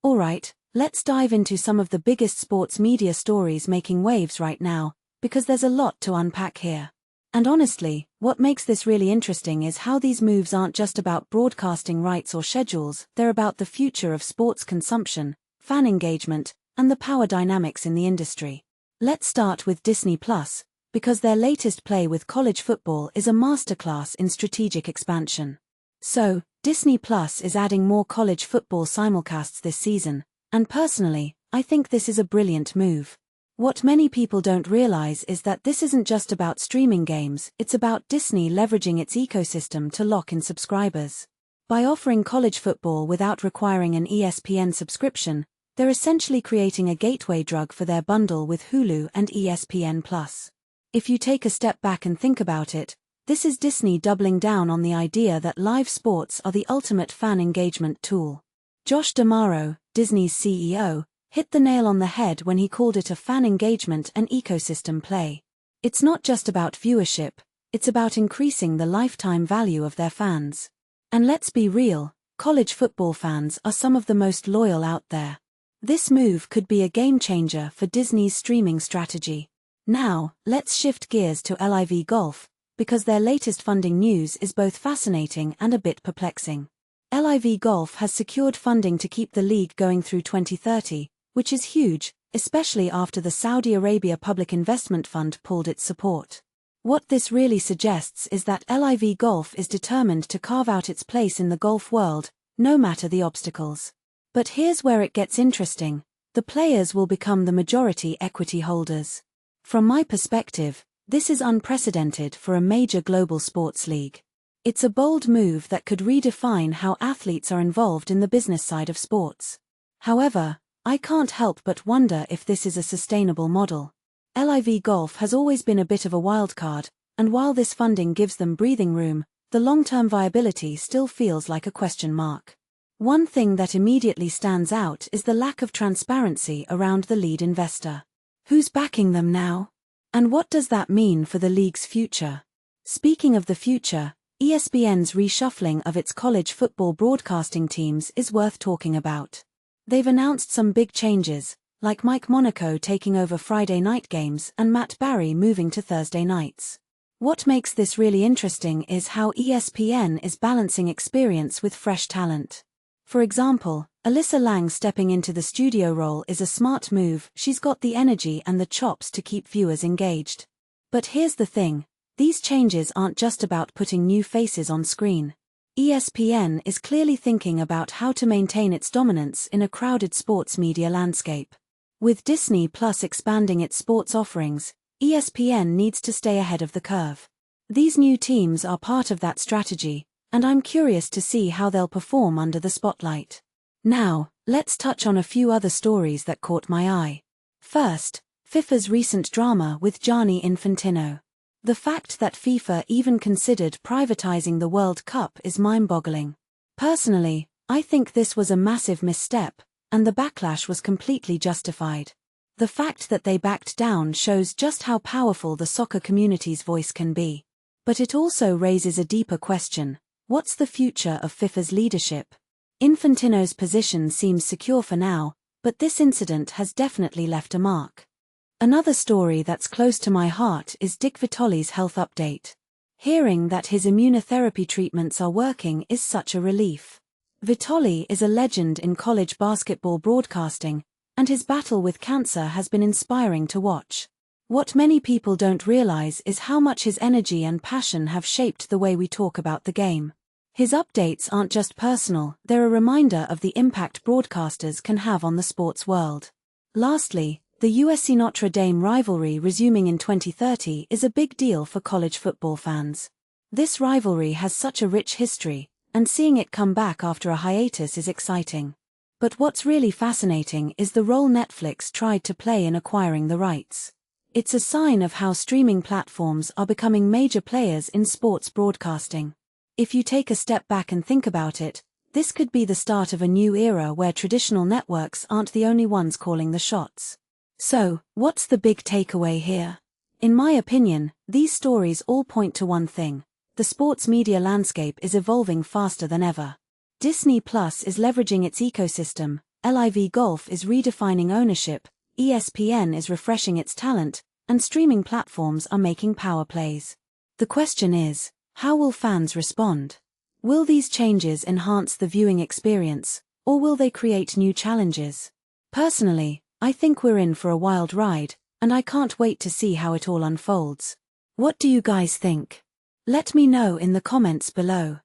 Alright, let's dive into some of the biggest sports media stories making waves right now, because there's a lot to unpack here. And honestly, what makes this really interesting is how these moves aren't just about broadcasting rights or schedules, they're about the future of sports consumption, fan engagement, and the power dynamics in the industry. Let's start with Disney+, because their latest play with college football is a masterclass in strategic expansion. So, Disney+ is adding more college football simulcasts this season, and personally, I think this is a brilliant move. What many people don't realize is that this isn't just about streaming games, it's about Disney leveraging its ecosystem to lock in subscribers. By offering college football without requiring an ESPN subscription, they're essentially creating a gateway drug for their bundle with Hulu and ESPN+. If you take a step back and think about it, this is Disney doubling down on the idea that live sports are the ultimate fan engagement tool. Josh D'Amaro, Disney's CEO, hit the nail on the head when he called it a fan engagement and ecosystem play. It's not just about viewership, it's about increasing the lifetime value of their fans. And let's be real, college football fans are some of the most loyal out there. This move could be a game changer for Disney's streaming strategy. Now, let's shift gears to LIV Golf, because their latest funding news is both fascinating and a bit perplexing. LIV Golf has secured funding to keep the league going through 2030, which is huge, especially after the Saudi Arabia Public Investment Fund pulled its support. What this really suggests is that LIV Golf is determined to carve out its place in the golf world, no matter the obstacles. But here's where it gets interesting. The players will become the majority equity holders. From my perspective, this is unprecedented for a major global sports league. It's a bold move that could redefine how athletes are involved in the business side of sports. However, I can't help but wonder if this is a sustainable model. LIV Golf has always been a bit of a wildcard, and while this funding gives them breathing room, the long-term viability still feels like a question mark. One thing that immediately stands out is the lack of transparency around the lead investor. Who's backing them now? And what does that mean for the league's future? Speaking of the future, ESPN's reshuffling of its college football broadcasting teams is worth talking about. They've announced some big changes, like Mike Monaco taking over Friday night games and Matt Barry moving to Thursday nights. What makes this really interesting is how ESPN is balancing experience with fresh talent. For example, Alyssa Lang stepping into the studio role is a smart move. She's got the energy and the chops to keep viewers engaged. But here's the thing, these changes aren't just about putting new faces on screen. ESPN is clearly thinking about how to maintain its dominance in a crowded sports media landscape. With Disney+ expanding its sports offerings, ESPN needs to stay ahead of the curve. These new teams are part of that strategy, and I'm curious to see how they'll perform under the spotlight. Now, let's touch on a few other stories that caught my eye. First, FIFA's recent drama with Gianni Infantino. The fact that FIFA even considered privatizing the World Cup is mind-boggling. Personally, I think this was a massive misstep, and the backlash was completely justified. The fact that they backed down shows just how powerful the soccer community's voice can be. But it also raises a deeper question. What's the future of FIFA's leadership? Infantino's position seems secure for now, but this incident has definitely left a mark. Another story that's close to my heart is Dick Vitale's health update. Hearing that his immunotherapy treatments are working is such a relief. Vitale is a legend in college basketball broadcasting, and his battle with cancer has been inspiring to watch. What many people don't realize is how much his energy and passion have shaped the way we talk about the game. His updates aren't just personal, they're a reminder of the impact broadcasters can have on the sports world. Lastly, the USC-Notre Dame rivalry resuming in 2030 is a big deal for college football fans. This rivalry has such a rich history, and seeing it come back after a hiatus is exciting. But what's really fascinating is the role Netflix tried to play in acquiring the rights. It's a sign of how streaming platforms are becoming major players in sports broadcasting. If you take a step back and think about it, this could be the start of a new era where traditional networks aren't the only ones calling the shots. So, what's the big takeaway here? In my opinion, these stories all point to one thing. The sports media landscape is evolving faster than ever. Disney+ is leveraging its ecosystem, LIV Golf is redefining ownership, ESPN is refreshing its talent, and streaming platforms are making power plays. The question is, how will fans respond? Will these changes enhance the viewing experience, or will they create new challenges? Personally, I think we're in for a wild ride, and I can't wait to see how it all unfolds. What do you guys think? Let me know in the comments below.